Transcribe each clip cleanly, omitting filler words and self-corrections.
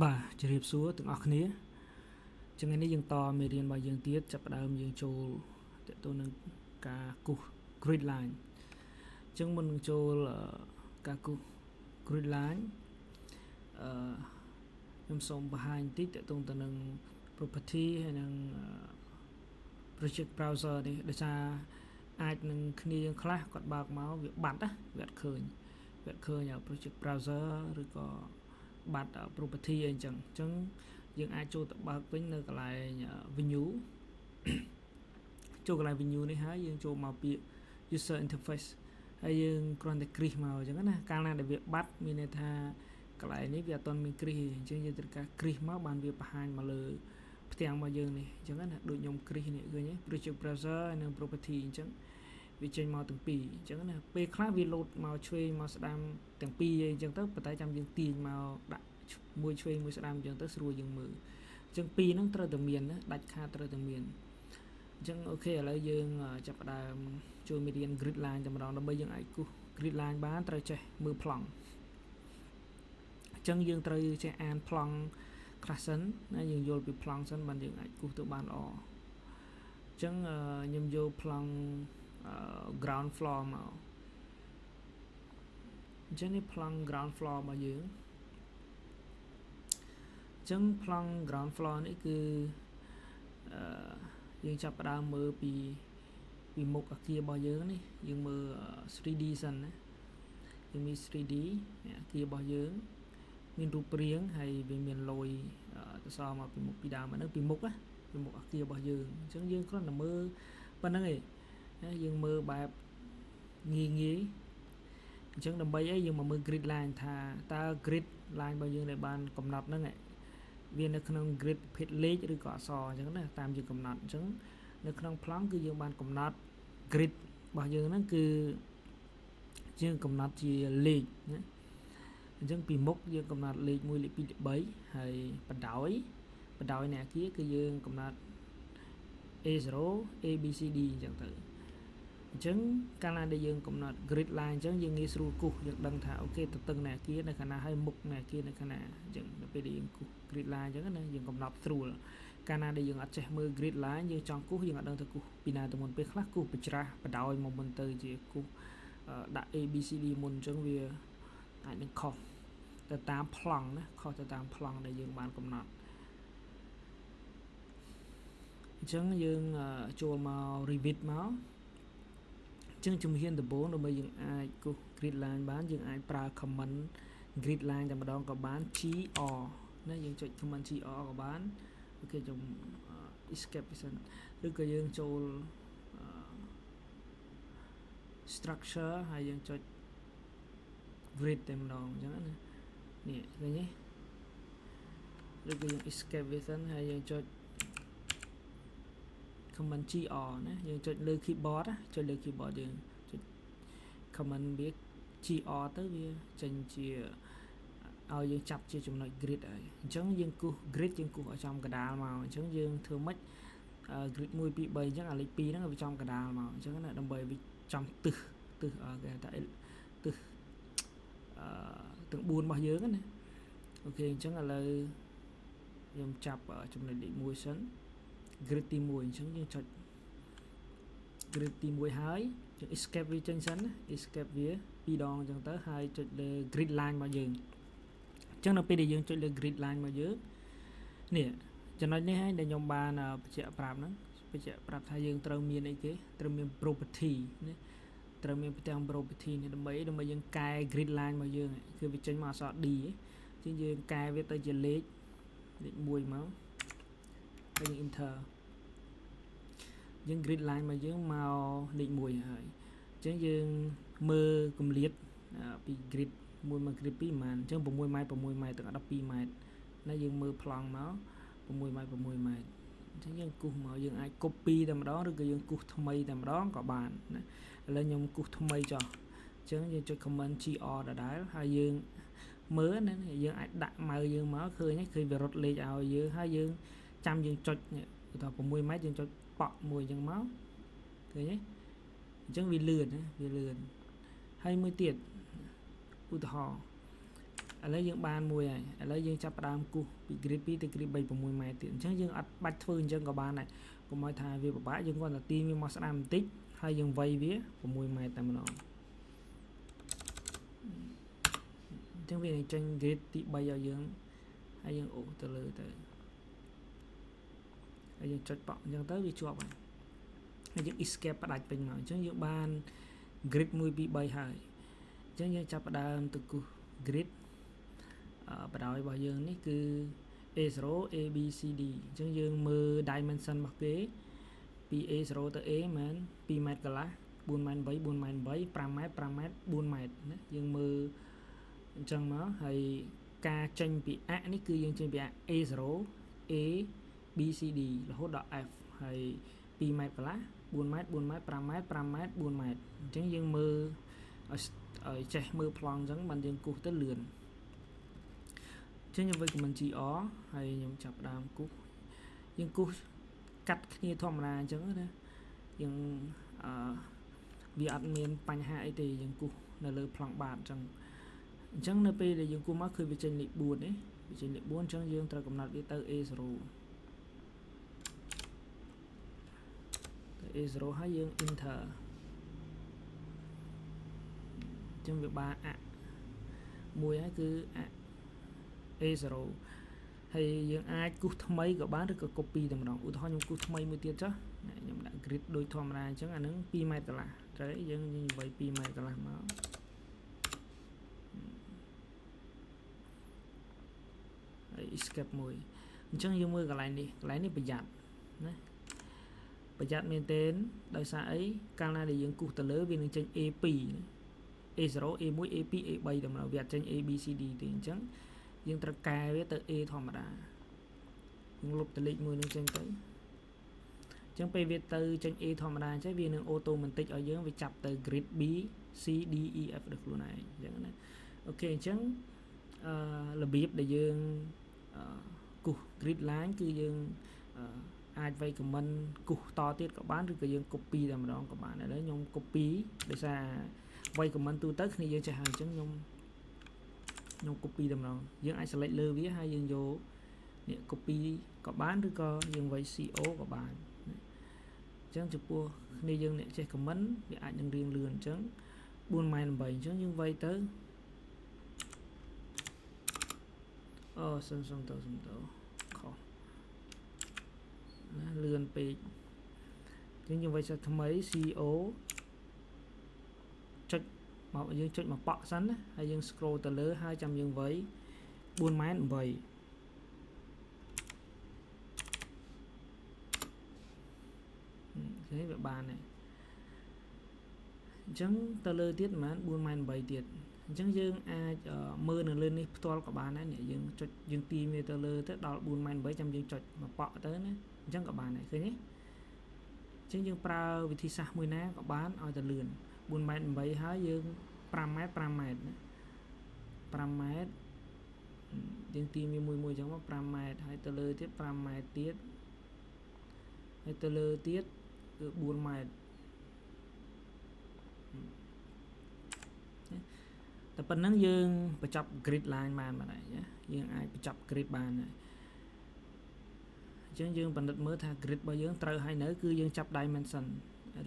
បាទជម្រាបសួរទាំងអស់គ្នាចឹងថ្ងៃនេះយើងតមេរៀនរបស់យើងទៀតចាប់ផ្ដើមយើងចូលតទៅនឹងការគូស grid line ចឹងមុននឹងចូលការគូស grid line ខ្ញុំសូមបង្ហាញបន្តិចតទៅនឹង property ហើយនឹង project browser នេះដោយសារអាចនឹងគ្នាយើងខ្លះគាត់បើកមកវាបាត់ណាវាអត់ឃើញ project browser ឬក៏បាត់ property អីចឹងយើងអាចចូលទៅបើកវិញនៅកន្លែង venue ចូលកន្លែង venue នេះហើយយើងចូលមកពាក្យ user interface ហើយយើងគ្រាន់តែគ្រីសមកអញ្ចឹងណាកាលណាដែលវាបាត់មានន័យថាកន្លែងនេះវាអត់ទាន់មានគ្រីសទេអញ្ចឹងយើងត្រូវការគ្រីសមកបានវាបង្ហាញមកលើផ្ទាំងរបស់យើងនេះអញ្ចឹងណាដូចខ្ញុំគ្រីសនេះឃើញទេ project browser ហើយនិង property អញ្ចឹងវាចេញមកទាំងពីរអញ្ចឹងណាពេលខ្លះវា load មកឆ្វេងមកស្ដាំទាំងពីរអញ្ចឹងទៅប៉ុន្តែចាំយើងទាញមកដាក់មួយឆ្វេងមួយស្ដាំអញ្ចឹងទៅស្រួលយើងមើលអញ្ចឹងពីរហ្នឹងត្រូវតែមានណាដាច់ខាតត្រូវតែមានអញ្ចឹងអូខេឥឡូវយើងចាប់ផ្ដើមចូលមេរៀន grid line តែម្ដងដើម្បីយើងអាចគូស grid line បានត្រូវចេះមើលប្លង់អញ្ចឹងយើងត្រូវចេះអានប្លង់ខ្លះសិនណាយើងយល់ពីប្លង់សិនបានយើងអាចគូសទៅបានល្អអញ្ចឹងខ្ញុំយកប្លង់ground floor មកអញ្ចឹងនេះប្លង់ ground floor របស់យើងអញ្ចឹងប្លង់ ground floor នេះគឺយើងចាប់ផ្ដើមមើលពីមុខអគាររបស់យើងនេះយើងមើល 3D សិនណាយើងមាន 3D អគាររបស់យើងមានរូបរាងហើយវាមានលយទៅសល់មកពីមុខពីដើមហ្នឹងពីមុខណាពីមុខអគាររបស់យើងអញ្ចឹងយើងគ្រាន់តែមើលប៉ុណ្្នឹងឯងណាយើងមើលបែបងាយអញ្ចឹងដើម្បីអីយើងមកមើល grid line ថាតើ grid line របស់យើងដែលបានកំណត់ហ្នឹងវានៅក្នុង grid ប្រភេទលេខឬក៏អក្សរអញ្ចឹងណាតាមយើងកំណត់អញ្ចឹងនៅក្នុងប្លង់គឺយើងបានកំណត់ grid របស់យើងហ្នឹងគឺយើងកំណត់ជាលេខណាអញ្ចឹងពីមុខយើងកំណត់លេខ1លេខ2លេខ3ហើយបណ្ដោយនៃអគារគឺយើងកំណត់ A0 ABCD អញ្ចឹងទៅអញ្ចឹងកាលណាដែលយើងកំណត់ grid line អញ្ចឹងយើងងាយស្រួលគូសយើងដឹងថាអូខេទទឹងនៃអគារនៅខាងណាហើយមុខនៃអគារនៅខាងណាអញ្ចឹងដល់ពេលដែលយើងគូស grid line អញ្ចឹងណាយើងកំណត់ស្រួលកាលណាដែលយើងអត់ចេះមើល grid line យើងចង់គូសយើងអត់ដឹងទៅគូសពីណាទៅមុនពេលខ្លះគូសបច្រាស់បដោយមកមុនទៅជាគូសដាក់ ABCD មុនអញ្ចឹងវាអាចនឹងខុសទៅតាមប្លង់ណាខុសទៅតាមប្លង់ដែលយើងបានកំណត់អញ្ចឹងយើងចូលមក Revit មកអញ្ចឹងជំហានដំបូងដើម្បីយើងអាចគូស grid line បានយើងអាចប្រើ command grid line តែម្ដងក៏បាន GR ណាយើងចុច command GR ក៏បានអូខេខ្ញុំ escape សិនឬក៏យើងចូល structure ហើយយើងចុច grid តែម្ដងអញ្ចឹងណានេះឃើញទេឬក៏យើង escape វាសិនហើយយើងចុច command GR ណាយើងចុចលើ keyboard ណាចុចលើ keyboard យើងចុច command វា GR ទៅវាចេញជាឲ្យយើងចាប់ជាចំណុច grid ហើយអញ្ចឹងយើងគូស grid យើងគូសឲ្យចំកណ្ដាលមកអញ្ចឹងយើងធ្វើម៉េចgrid 1 2 3អញ្ចឹងអាលេខ2ហ្នឹងវាចំកណ្ដាលមកអញ្ចឹងណាដើម្បីវាចំទិសគេថាទិសទាំង4របស់យើងណាអូខេអញ្ចឹងឥឡូវខ្ញុំចាប់ចំណុចលេខ1សិន grid ទី1អញ្ចឹងយើងចុច grid ទី1ហើយយើង escape វាចេញសិនណា escape វា2ដងអញ្ចឹងទៅហើយចុចលើ grid line របស់យើងអញ្ចឹងនៅពេលដែលយើងចុចលើ grid line របស់យើងនេះចំណុចនេះហើយដែលខ្ញុំបានបញ្ជាក់ប្រាប់ហ្នឹងបញ្ជាក់ប្រាប់ថាយើងត្រូវមានអីគេត្រូវមាន property ណាត្រូវមានផ្ទាំង property នេះដើម្បីយើងកែ grid line របស់យើងគឺវាចេញមកអក្សរ D អញ្ចឹងយើងកែវាទៅជាលេខ1មកហើយយើង enter យើង grid line របស់យើងមកលេខ1ហើយអញ្ចឹងយើងមើលគម្លាតពី grid 1មក grid 2ប៉ុន្មានអញ្ចឹង6ម៉ែត្រ6ម៉ែត្រដល់12ម៉ែត្រណាយើងមើលប្លង់មក6ម៉ែត្រ6ម៉ែត្រអញ្ចឹងយើងគូសមកយើងអាច copy តែម្ដងឬក៏យើងគូសថ្មីតែម្ដងក៏បានណាឥឡូវខ្ញុំគូសថ្មីចុះអញ្ចឹងយើងចុច command GR ដដែលហើយយើងមើលណាយើងអាចដាក់ម៉ៅយើងមកឃើញវារត់លេខឲ្យយើងហើយយើងចាំយើងចុចឧទាហរណ៍6ម៉ែត្រយើងចុចប៉ក់មួយអញ្ចឹងមកឃើញទេអញ្ចឹងវាលឿនណាវាលឿនហើយមួយទៀតឧទាហរណ៍ ឥឡូវយើងបានមួយហើយឥឡូវយើងចាប់ផ្ដើមគូសពី grid 2ទៅ grid 3 6ម៉ែត្រទៀតអញ្ចឹងយើងអត់បាច់ធ្វើអញ្ចឹងក៏បានដែរកុំឲ្យថាវាពិបាកយើងគ្រាន់តែទាញវាមកស្ដាំបន្តិចហើយយើងវាយវា6ម៉ែត្រតែម្ដងអញ្ចឹងវានឹងចេញ grid ទី3ឲ្យយើងហើយយើងអូសទៅលើទៅហើយយើងចុចប៉ក់អញ្ចឹងទៅវាជាប់ហើយយើង escape ផ្ដាច់ពេញមកអញ្ចឹងយើងបាន grid 1 2 3ហើយអញ្ចឹងយើងចាប់ផ្ដើមទៅគូស grid បដ ாய் របស់យើងនេះគឺ A0 A B C D អញ្ចឹងយើងមើល dimension របស់គេពី A0 ទៅ A មែន2ម៉ែត្រកន្លះ4ម៉ែត្រ8 4ម៉ែត្រ8 5ម៉ែត្រ5ម៉ែត្រ4ម៉ែត្រណាយើងមើលអញ្ចឹងមកហើយការចេញពីអនេះគឺយើងចេញពី A0 A B C D រហូតដល់ F ហើយ2ម៉ែត្រកន្លះ4ម៉ែត្រ4ម៉ែត្រ5ម៉ែត្រ5ម៉ែត្រ4ម៉ែត្រអញ្ចឹងយើងមើលឲ្យចេះមើលប្លង់អញ្ចឹងបានយើងគូសទៅលឿនអញ្ចឹងខ្ញុំវិល comment GR ហើយខ្ញុំចាប់ដើមគូសយើងគូសកាត់គ្នាធម្មតាអញ្ចឹងណាយើងវាអត់មានបញ្ហាអីទេយើងគូសនៅលើប្លង់បាតអញ្ចឹងនៅពេលដែលយើងគូសមកគឺវាចេញលេខ4នេះវាចេញលេខ4អញ្ចឹងយើងត្រូវកំណត់វាទៅ A0 ទៅ A0 ហើយយើង enter អញ្ចឹងវាបានមួយហើយគឺA0 ហើយយើងអាចគូសថ្មីក៏បានឬក៏ copy តែម្ដងឧទាហរណ៍ខ្ញុំគូសថ្មីមួយទៀតចុះខ្ញុំដាក់ grid ដូចធម្មតាអញ្ចឹងអានឹង2ម៉ែត្រកន្លះត្រូវយើងវាយ2ម៉ែត្រកន្លះមកហើយ escape មួយអញ្ចឹងយើងមើលកន្លែងនេះប្រយ័ត្នណាប្រយ័ត្នមែនទែនដោយសារអីកាលណាដែលយើងគូសទៅលើវានឹងចេញ A2 A0 A1 A2 A3 តែម្ដងវាអត់ចេញ A B C D ទេអញ្ចឹងយើងត្រូវកែវាទៅ A ធម្មតាយើងលុបតលេខមួយនឹងចេញទៅអញ្ចឹងពេលវាទៅចេញ A ធម្មតាអញ្ចឹងវានឹង automatic ឲ្យយើងវាចាប់ទៅ grid B C D E F ដល់ខ្លួនឯងអញ្ចឹងណាអូខេអញ្ចឹងរបៀបដែលយើងគូស grid line គឺយើងអាចវាយ comment គូសតទៀតក៏បានឬក៏យើង copy តែម្ដងក៏បានឥឡូវខ្ញុំ copy ដោយសារវាយ comment ទូទៅគ្នាយើងចេះហើយអញ្ចឹងខ្ញុំ copy តែម្ដងយើងអាច select លើវាហើយយើងយកនេះ copy ក៏បានឬក៏យើងវាយ CO ក៏បានអញ្ចឹងចំពោះគ្នាយើងអ្នកចេះ comment វាអាចនឹងរៀងលឿនអញ្ចឹង4ម៉ែត្រ8អញ្ចឹងយើងវាយទៅអូសុំទៅខុសណាលឿនពេកអញ្ចឹងយើងវាយសាថ្មី CO ចុចមកយើងចុចមកប៉ក់សិនណាហើយយើង scroll ទៅលើហើយចាំយើងវាយ4ម៉ែត្រ8ឃើញវាបានហើយអញ្ចឹងទៅលើទៀតប្រហែល4ម៉ែត្រ8ទៀតអញ្ចឹងយើងអាចមើលនៅលើនេះផ្ទាល់ក៏បានដែរនេះយើងចុចយើងទាញវាទៅលើទៅដល់4ម៉ែត្រ8ចាំយើងចុចមកប៉ក់ទៅណាអញ្ចឹងក៏បានដែរឃើញទេអញ្ចឹងយើងប្រើវិធីសាស្ត្រមួយណាក៏បានឲ្យទៅលឿន4ម៉ែត្រ8ហើយយើង5ម៉ែត្រ5ម៉ែត្រណា5ម៉ែត្រយើងទាញវាមួយអញ្ចឹងមក5ម៉ែត្រហើយទៅលើទៀត5ម៉ែត្រទៀតហើយទៅលើទៀតគឺ4ម៉ែត្រតែប៉ុណ្ណឹងយើងបញ្ចប់ grid line បានបាត់ហើយណាយើងអាចបញ្ចប់ grid បានហើយអញ្ចឹងយើងពិនិត្យមើលថា grid របស់យើងត្រូវហើយនៅគឺយើងចាប់ dimension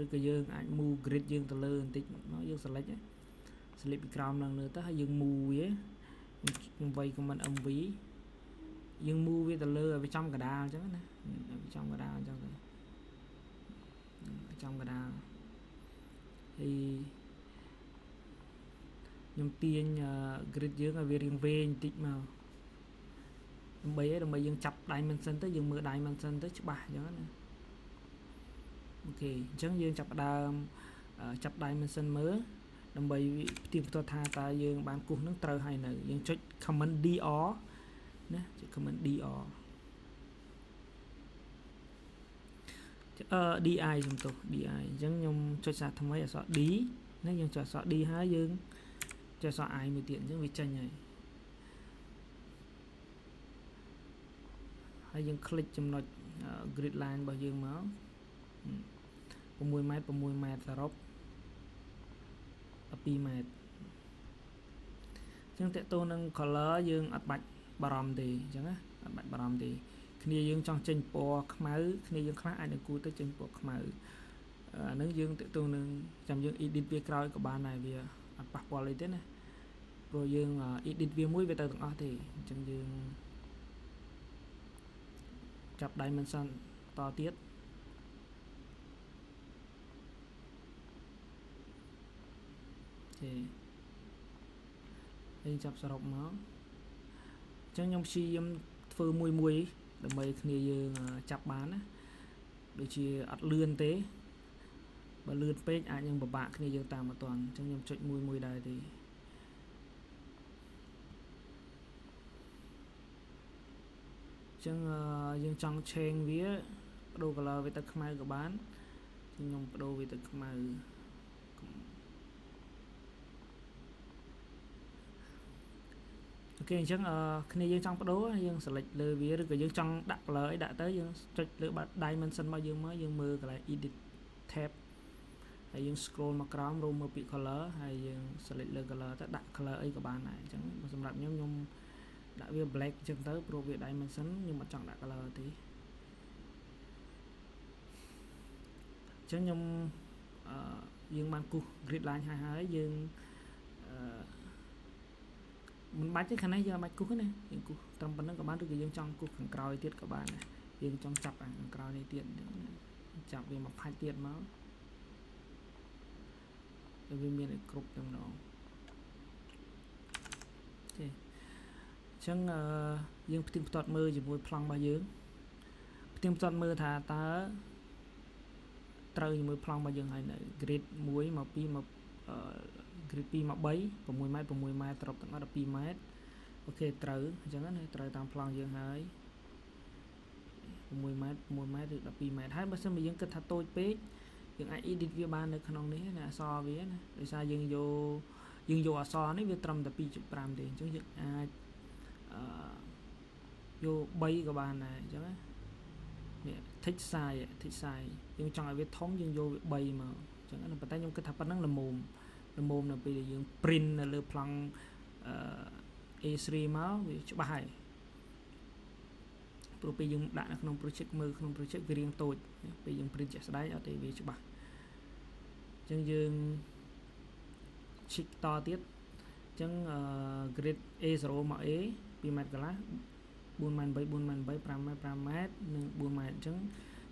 ឬក៏យើងអាច move grid យើងទៅលើបន្តិចមកយើង select ពីក្រោមឡើងលើទៅហើយយើង move វាខ្ញុំវាយ command MV យើង move វាទៅលើឲ្យវាចំកណ្ដាលអញ្ចឹងណាឲ្យវាចំកណ្ដាលអញ្ចឹងទៅចំកណ្ដាលហើយខ្ញុំទាញ grid យើងឲ្យវារៀងវែងបន្តិចមកដើម្បីយើងចាប់ dimension ទៅយើងមើល dimension ទៅច្បាស់អញ្ចឹងណាអូខេអញ្ចឹងយើងចាប់ផ្ដើមចាប់ dimension មើលដើម្បីផ្ទៀងផ្ទាត់ថាតើយើងបានគូសនឹងត្រូវហើយនៅយើងចុច comment DR ណាចុច comment DR DI សំទោស DI អញ្ចឹងខ្ញុំចុចសារថ្មីអក្សរ D ណាយើងចុចអក្សរ D ហើយយើងចុចអក្សរ I មួយទៀតអញ្ចឹងវាចេញហើយយើងคลิกចំណុច grid line របស់យើងមក6ម៉ែត្រសរុប12ម៉ែត្រ ចឹងតេតូននឹង color យើងអត់បាច់បារម្ភទេអញ្ចឹងណាអត់បាច់បារម្ភទេគ្នាយើងចង់ចេញពណ៌ខ្មៅគ្នាយើងខ្លះអាចនឹងគូទៅចេញពណ៌ខ្មៅអានឹងយើងតេតូននឹងចាំយើង edit វាក្រោយក៏បានដែរវាអត់ប៉ះពាល់អីទេណាព្រោះយើង edit វាមួយវាទៅទាំងអស់ទេអញ្ចឹងយើងចាប់ dimension តទៀតហើយចាប់សរុបមកអញ្ចឹងខ្ញុំព្យាយាមធ្វើមួយដើម្បីគ្នាយើងចាប់បានណាដូចជាអត់លឿនទេបើលឿនពេកអាចនឹងពិបាកគ្នាយើងតាមអត់ទាន់អញ្ចឹងខ្ញុំចុចមួយដែរទេអញ្ចឹងយើងចង់ change វាបដូរ color វាទៅខ្មៅក៏បានខ្ញុំបដូរវាទៅខ្មៅអូខេអញ្ចឹងគ្នាយើងចង់បដូរយើង select លើវាឬក៏យើងចង់ដាក់ color អីដាក់ទៅយើងចុចលើ dimension របស់យើងមកយើងមើលកន្លែង edit tab ហើយយើង scroll មកក្រោមរកមើលពាក្យ color ហើយយើង select លើ color ទៅដាក់ color អីក៏បានដែរអញ្ចឹងសម្រាប់ខ្ញុំដាក់វា black អញ្ចឹងទៅព្រោះវា dimension ខ្ញុំអត់ចង់ដាក់ color ទេអញ្ចឹងខ្ញុំយើងបានគូស grid line ហើយយើងមិនបាច់ទេខាងនេះយើងអត់បាច់គូសទេណាយើងគូសត្រឹមប៉ុណ្្នឹងក៏បានឬក៏យើងចង់គូសខាងក្រោយទៀតក៏បានដែរយើងចង់ចាប់ខាងក្រោយនេះទៀតចាប់វាមកផាច់ទៀតមកវាមានឲ្យគ្រប់ទាំងម្ដងអូខេអញ្ចឹងយើងផ្ទៀងផ្ទាត់មើលជាមួយប្លង់របស់យើងផ្ទៀងផ្ទាត់មើលថាតើត្រូវជាមួយប្លង់របស់យើងហើយនៅ grid 1មក2មកgrid 2មក3 6ម៉ែត្រ6ម៉ែត្រត្រប់ទាំងអស់12ម៉ែត្រអូខេត្រូវអញ្ចឹងណាត្រូវតាមប្លង់យើងហើយ6ម៉ែត្រ6ម៉ែត្រឬ12ម៉ែត្រហើយបើសិនបើយើងគិតថាតូចពេកយើងអាច edit វាបាននៅក្នុងនេះណាអក្សរវាណាដោយសារយើងយកអក្សរនេះវាត្រឹមតែ 2.5 ទេអញ្ចឹងយើងអាចយក3ក៏បានដែរអញ្ចឹងណានេះ text size យើងចង់ឲ្យវាធំយើងយកវា3មកអញ្ចឹងណាប៉ុន្តែខ្ញុំគិតថាប៉ុណ្ណឹងល្មមនៅពេលដែលយើង print នៅលើប្លង់A3 មកវាច្បាស់ហើយព្រោះពេលយើងដាក់នៅក្នុង project មើលក្នុង project វារាងតូចពេលយើង print ជាក់ស្ដែងអត់ទេវាច្បាស់អញ្ចឹងយើង check តទៀតអញ្ចឹង grid A0 មក A 2ម៉ែត្រកន្លះ4ម៉ែត្រ8 4ម៉ែត្រ8 5ម៉ែត្រ5ម៉ែត្រនិង4ម៉ែត្រអញ្ចឹង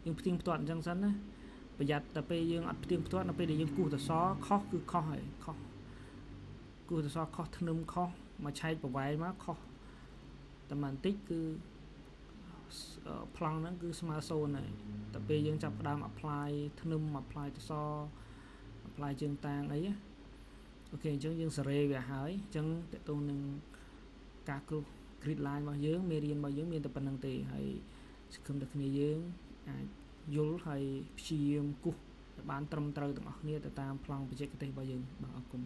យើងផ្ទៀងផ្ទាត់អញ្ចឹងសិនណាប្រយ័ត្នតែពេលយើងអត់ផ្ទៀងផ្ទាត់នៅពេលដែលយើងគូសសរខុសគឺខុសហើយខុសគូសសរខុសធ្នឹមខុសមកឆែកប្រវែងមកខុសតែបន្តិចគឺប្លង់ហ្នឹងគឺស្មើ0ហើយតែពេលយើងចាប់ផ្ដើម apply ធ្នឹម apply សរ apply ជើងតាងអីអូខេអញ្ចឹងយើងសេរីវាហើយអញ្ចឹងតើតើនឹងការគូស grid line របស់យើងមេរៀនរបស់យើងមានតែប៉ុណ្្នឹងទេហើយសង្ឃឹមតែគ្នាយើងអាចយល់ហើយព្យាយាមគូសឲ្យបានត្រឹមត្រូវទាំងអស់គ្នាទៅតាមប្លង់បច្ចេកទេសរបស់យើងបាទអរគុណ